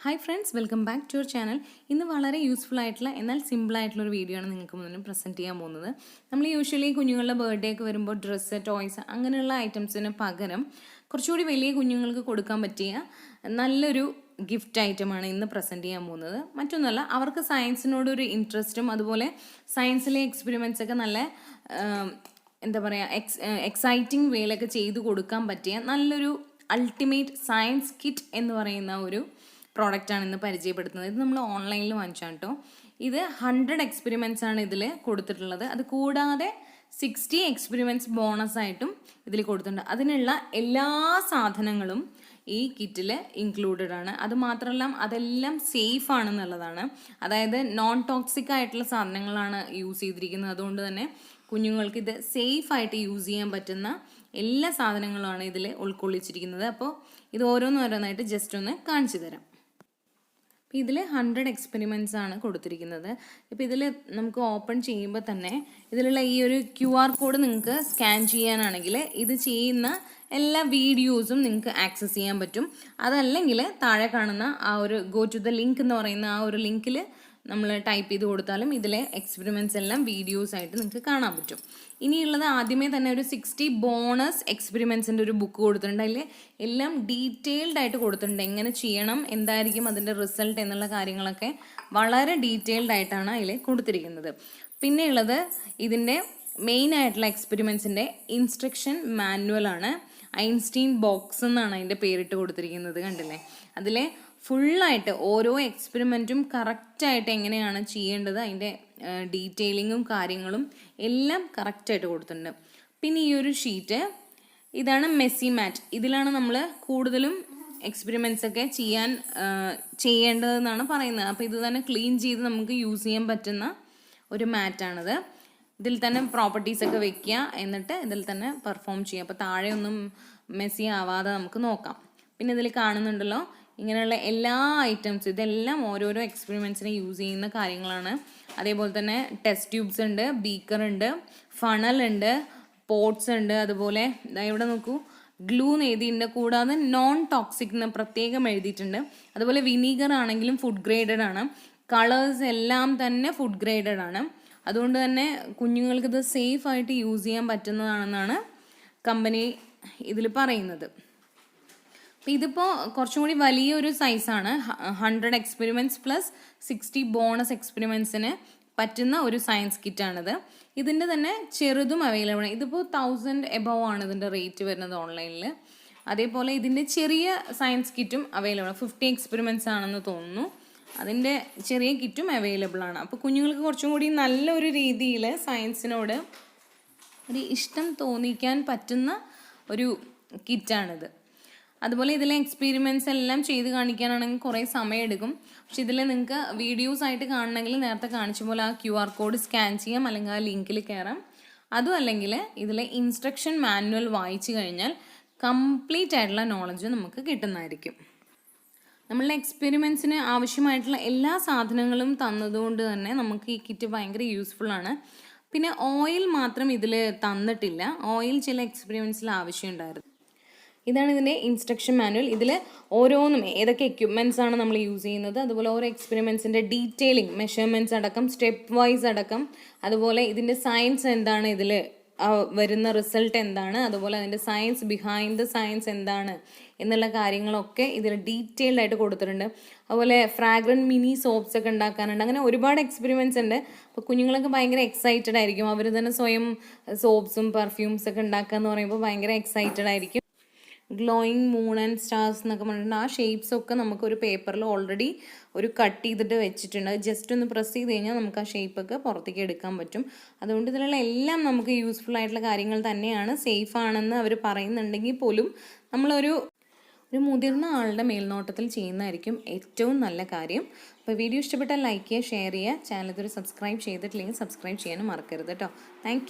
Hi friends, welcome back to our channel. ഇന്ന് വളരെ useful ആയിട്ടുള്ള എന്നാൽ സിമ്പിൾ ആയിട്ടുള്ള ഒരു വീഡിയോ ആണ് നിങ്ങൾക്ക് മുന്നിൽ പ്രസൻറ്റ് ചെയ്യാൻ പോകുന്നത്. നമ്മൾ യൂഷ്വലി കുഞ്ഞുങ്ങളുടെ ബർത്ത്ഡേ ഒക്കെ വരുമ്പോൾ ഡ്രസ്സ്, ടോയ്സ് അങ്ങനെയുള്ള ഐറ്റംസിന് പകരം കുറച്ചുകൂടി വലിയ കുഞ്ഞുങ്ങൾക്ക് കൊടുക്കാൻ പറ്റിയ നല്ലൊരു ഗിഫ്റ്റ് ഐറ്റമാണ് ഇന്ന് പ്രസൻറ്റ് ചെയ്യാൻ പോകുന്നത്. മറ്റൊന്നുമല്ല, അവർക്ക് സയൻസിനോടൊരു ഇൻട്രസ്റ്റും അതുപോലെ സയൻസിലെ എക്സ്പെരിമെൻറ്റ്സ് ഒക്കെ നല്ല എന്താ പറയുക എക്സൈറ്റിംഗ് വേയിലൊക്കെ ചെയ്ത് കൊടുക്കാൻ പറ്റിയ നല്ലൊരു അൾട്ടിമേറ്റ് സയൻസ് കിറ്റ് എന്ന് പറയുന്ന ഒരു പ്രോഡക്റ്റാണ് ഇന്ന് പരിചയപ്പെടുത്തുന്നത്. ഇത് നമ്മൾ ഓൺലൈനിൽ വാങ്ങിച്ചാണ് കേട്ടോ. ഇത് 100 എക്സ്പെരിമെൻറ്റ്സ് ആണ് ഇതിൽ കൊടുത്തിട്ടുള്ളത്. അത് കൂടാതെ 60 എക്സ്പെരിമെൻറ്റ്സ് ബോണസ് ആയിട്ടും ഇതിൽ കൊടുത്തിട്ടുണ്ട്. അതിനുള്ള എല്ലാ സാധനങ്ങളും ഈ കിറ്റിൽ ഇൻക്ലൂഡഡ് ആണ്. അതുമാത്രമല്ല അതെല്ലാം സേഫ് ആണെന്നുള്ളതാണ്. അതായത് നോൺ ടോക്സിക് ആയിട്ടുള്ള സാധനങ്ങളാണ് യൂസ് ചെയ്തിരിക്കുന്നത്. അതുകൊണ്ട് തന്നെ കുഞ്ഞുങ്ങൾക്ക് ഇത് സേഫ് ആയിട്ട് യൂസ് ചെയ്യാൻ പറ്റുന്ന എല്ലാ സാധനങ്ങളുമാണ് ഇതിൽ ഉൾക്കൊള്ളിച്ചിരിക്കുന്നത്. അപ്പോൾ ഇത് ഓരോന്നായിട്ട് ജസ്റ്റ് ഒന്ന് കാണിച്ചു തരാം. അപ്പോൾ ഇതിൽ 100 എക്സ്പെരിമെൻറ്റ്സ് ആണ് കൊടുത്തിരിക്കുന്നത്. ഇപ്പോൾ ഇതിൽ നമുക്ക് ഓപ്പൺ ചെയ്യുമ്പോൾ തന്നെ ഇതിലുള്ള ഈ ഒരു QR കോഡ് നിങ്ങൾക്ക് സ്കാൻ ചെയ്യാനാണെങ്കിൽ ഇത് ചെയ്യുന്ന എല്ലാ വീഡിയോസും നിങ്ങൾക്ക് ആക്സസ് ചെയ്യാൻ പറ്റും. അതല്ലെങ്കിൽ താഴെ കാണുന്ന ആ ഒരു ഗോ ടു ദ ലിങ്ക് എന്ന് പറയുന്ന ആ ഒരു ലിങ്കിൽ നമ്മൾ ടൈപ്പ് ചെയ്ത് കൊടുത്താലും ഇതിലെ എക്സ്പെരിമെൻറ്റ്സ് എല്ലാം വീഡിയോസ് ആയിട്ട് നിങ്ങൾക്ക് കാണാൻ പറ്റും. ഇനിയുള്ളത് ആദ്യമേ തന്നെ ഒരു 60 ബോണസ് എക്സ്പെരിമെൻറ്റ്സിൻ്റെ ഒരു ബുക്ക് കൊടുത്തിട്ടുണ്ട്. അതിൽ എല്ലാം ഡീറ്റെയിൽഡ് ആയിട്ട് കൊടുത്തിട്ടുണ്ട്. എങ്ങനെ ചെയ്യണം, എന്തായിരിക്കും അതിൻ്റെ റിസൾട്ട് എന്നുള്ള കാര്യങ്ങളൊക്കെ വളരെ ഡീറ്റെയിൽഡ് ആയിട്ടാണ് അതിൽ കൊടുത്തിരിക്കുന്നത്. പിന്നെ ഉള്ളത് ഇതിൻ്റെ മെയിൻ ആയിട്ടുള്ള എക്സ്പെരിമെൻറ്റ്സിൻ്റെ ഇൻസ്ട്രക്ഷൻ മാനുവലാണ്. ഐൻസ്റ്റീൻ ബോക്സ് എന്നാണ് അതിൻ്റെ പേരിട്ട് കൊടുത്തിരിക്കുന്നത്. കണ്ടില്ലേ, അതിലെ ഫുള്ളായിട്ട് ഓരോ എക്സ്പെരിമെൻറ്റും കറക്റ്റായിട്ട് എങ്ങനെയാണ് ചെയ്യേണ്ടത് അതിൻ്റെ ഡീറ്റെയിലിങ്ങും കാര്യങ്ങളും എല്ലാം കറക്റ്റായിട്ട് കൊടുത്തിട്ടുണ്ട്. പിന്നെ ഈ ഒരു ഷീറ്റ് ഇതാണ് മെസ്സി മാറ്റ്. ഇതിലാണ് നമ്മൾ കൂടുതലും എക്സ്പെരിമെൻറ്റ്സ് ഒക്കെ ചെയ്യേണ്ടതെന്നാണ് പറയുന്നത്. അപ്പോൾ ഇത് തന്നെ ക്ലീൻ ചെയ്ത് നമുക്ക് യൂസ് ചെയ്യാൻ പറ്റുന്ന ഒരു മാറ്റാണിത്. ഇതിൽ തന്നെ പ്രോപ്പർട്ടീസ് ഒക്കെ വെക്കുക, എന്നിട്ട് ഇതിൽ തന്നെ പെർഫോം ചെയ്യുക. അപ്പോൾ താഴെയൊന്നും മെസ്സി ആവാതെ നമുക്ക് നോക്കാം. പിന്നെ ഇതിൽ കാണുന്നുണ്ടല്ലോ ഇങ്ങനെയുള്ള എല്ലാ ഐറ്റംസും, ഇതെല്ലാം ഓരോരോ എക്സ്പെരിമെൻറ്റ്സിനെ യൂസ് ചെയ്യുന്ന കാര്യങ്ങളാണ്. അതേപോലെ തന്നെ ടെസ്റ്റ് ട്യൂബ്സ് ഉണ്ട്, ബീക്കർ ഉണ്ട്, ഫണൽ ഉണ്ട്, പോട്ട്സ് ഉണ്ട്. അതുപോലെ ഇവിടെ നോക്കൂ, ഗ്ലൂ എഴുതിയിട്ടുണ്ട്. കൂടാതെ നോൺ ടോക്സിക് എന്ന് പ്രത്യേകം എഴുതിയിട്ടുണ്ട്. അതുപോലെ വിനീഗർ ആണെങ്കിലും ഫുഡ് ഗ്രേഡഡ് ആണ്. കളേഴ്സ് എല്ലാം തന്നെ ഫുഡ് ഗ്രേഡഡ് ആണ്. അതുകൊണ്ട് തന്നെ കുഞ്ഞുങ്ങൾക്ക് ഇത് സേഫ് ആയിട്ട് യൂസ് ചെയ്യാൻ പറ്റുന്നതാണെന്നാണ് കമ്പനി ഇതിൽ പറയുന്നത്. അപ്പോൾ ഇതിപ്പോൾ കുറച്ചും കൂടി വലിയൊരു സൈസാണ്. 100 എക്സ്പെരിമെൻറ്റ്സ് പ്ലസ് 60 ബോണസ് എക്സ്പെരിമെൻറ്റ്സിന് പറ്റുന്ന ഒരു സയൻസ് കിറ്റാണിത്. ഇതിൻ്റെ തന്നെ ചെറുതും അവൈലബിൾ ആണ്. ഇതിപ്പോൾ 1000 എബവ് ആണ് ഇതിൻ്റെ റേറ്റ് വരുന്നത് ഓൺലൈനിൽ. അതേപോലെ ഇതിൻ്റെ ചെറിയ സയൻസ് കിറ്റും അവൈലബിൾ ആണ്. 50 എക്സ്പെരിമെൻറ്റ്സ് ആണെന്ന് തോന്നുന്നു. അതിൻ്റെ ചെറിയ കിറ്റും അവൈലബിൾ ആണ്. അപ്പോൾ കുഞ്ഞുങ്ങൾക്ക് കുറച്ചും കൂടി നല്ലൊരു രീതിയിൽ സയൻസിനോട് ഒരു ഇഷ്ടം തോന്നിക്കാൻ പറ്റുന്ന ഒരു കിറ്റാണിത്. അതുപോലെ ഇതിലെ എക്സ്പെരിമെൻറ്റ്സ് എല്ലാം ചെയ്ത് കാണിക്കാനാണെങ്കിൽ കുറേ സമയം എടുക്കും. പക്ഷെ ഇതിൽ നിങ്ങൾക്ക് വീഡിയോസ് ആയിട്ട് കാണണമെങ്കിൽ നേരത്തെ കാണിച്ച പോലെ ആ QR കോഡ് സ്കാൻ ചെയ്യാം, അല്ലെങ്കിൽ ആ ലിങ്കിൽ കയറാം. അതും അല്ലെങ്കിൽ ഇതിലെ ഇൻസ്ട്രക്ഷൻ മാനുവൽ വായിച്ചു കഴിഞ്ഞാൽ കംപ്ലീറ്റ് ആയിട്ടുള്ള നോളജ് നമുക്ക് കിട്ടുന്നതായിരിക്കും. നമ്മളുടെ എക്സ്പെരിമെൻറ്റ്സിന് ആവശ്യമായിട്ടുള്ള എല്ലാ സാധനങ്ങളും തന്നതുകൊണ്ട് തന്നെ നമുക്ക് ഈ കിറ്റ് ഭയങ്കര യൂസ്ഫുൾ ആണ്. പിന്നെ ഓയിൽ മാത്രം ഇതിൽ തന്നിട്ടില്ല. ഓയിൽ ചില എക്സ്പെരിമെൻറ്റ്സിൽ ആവശ്യമുണ്ടായിരുന്നു. ഇതാണ് ഇതിൻ്റെ ഇൻസ്ട്രക്ഷൻ മാനുവൽ. ഇതിൽ ഓരോന്നും ഏതൊക്കെ എക്യുപ്മെൻറ്റ്സ് ആണ് നമ്മൾ യൂസ് ചെയ്യുന്നത്, അതുപോലെ ഓരോ എക്സ്പെരിമെൻറ്റ്സിൻ്റെ ഡീറ്റെയിലിംഗ്, മെഷർമെൻറ്റ്സ് അടക്കം, സ്റ്റെപ്പ് വൈസ് അടക്കം, അതുപോലെ ഇതിൻ്റെ സയൻസ് എന്താണ്, ഇതിൽ വരുന്ന റിസൾട്ട് എന്താണ്, അതുപോലെ അതിൻ്റെ സയൻസ് ബിഹൈൻഡ് ദ സയൻസ് എന്താണ് എന്നുള്ള കാര്യങ്ങളൊക്കെ ഇതിൽ ഡീറ്റെയിൽഡ് ആയിട്ട് കൊടുത്തിട്ടുണ്ട്. അതുപോലെ ഫ്രാഗ്രൻറ്റ് മിനി സോപ്സ് ഒക്കെ ഉണ്ടാക്കാനുണ്ട്. അങ്ങനെ ഒരുപാട് എക്സ്പെരിമെൻറ്റ്സ് ഉണ്ട്. അപ്പോൾ കുഞ്ഞുങ്ങളൊക്കെ ഭയങ്കര എക്സൈറ്റഡ് ആയിരിക്കും. അവർ തന്നെ സ്വയം സോപ്സും പെർഫ്യൂംസ് ഒക്കെ ഉണ്ടാക്കുക എന്ന് പറയുമ്പോൾ ഭയങ്കര എക്സൈറ്റഡ് ആയിരിക്കും. ഗ്ലോയിങ് മൂൺ ആൻഡ് സ്റ്റാർസ് എന്നൊക്കെ പറഞ്ഞിട്ടുണ്ട്. ആ ഷേപ്സ് ഒക്കെ നമുക്കൊരു പേപ്പറിൽ ഓൾറെഡി ഒരു കട്ട് ചെയ്തിട്ട് വെച്ചിട്ടുണ്ട്. ജസ്റ്റ് ഒന്ന് പ്രസ് ചെയ്ത് കഴിഞ്ഞാൽ നമുക്ക് ആ ഷേപ്പൊക്കെ പുറത്തേക്ക് എടുക്കാൻ പറ്റും. അതുകൊണ്ട് ഇതിലുള്ള എല്ലാം നമുക്ക് യൂസ്ഫുൾ ആയിട്ടുള്ള കാര്യങ്ങൾ തന്നെയാണ്. സേഫ് ആണെന്ന് അവർ പറയുന്നുണ്ടെങ്കിൽ പോലും നമ്മളൊരു മുതിർന്ന ആളുടെ മേൽനോട്ടത്തിൽ ചെയ്യുന്നതായിരിക്കും ഏറ്റവും നല്ല കാര്യം. അപ്പോൾ വീഡിയോ ഇഷ്ടപ്പെട്ടാൽ ലൈക്ക് ചെയ്യുക, ഷെയർ ചെയ്യുക. ചാനൽ ഇതുവരെ സബ്സ്ക്രൈബ് ചെയ്തിട്ടില്ലെങ്കിൽ സബ്സ്ക്രൈബ് ചെയ്യാനും മറക്കരുത് കേട്ടോ. താങ്ക്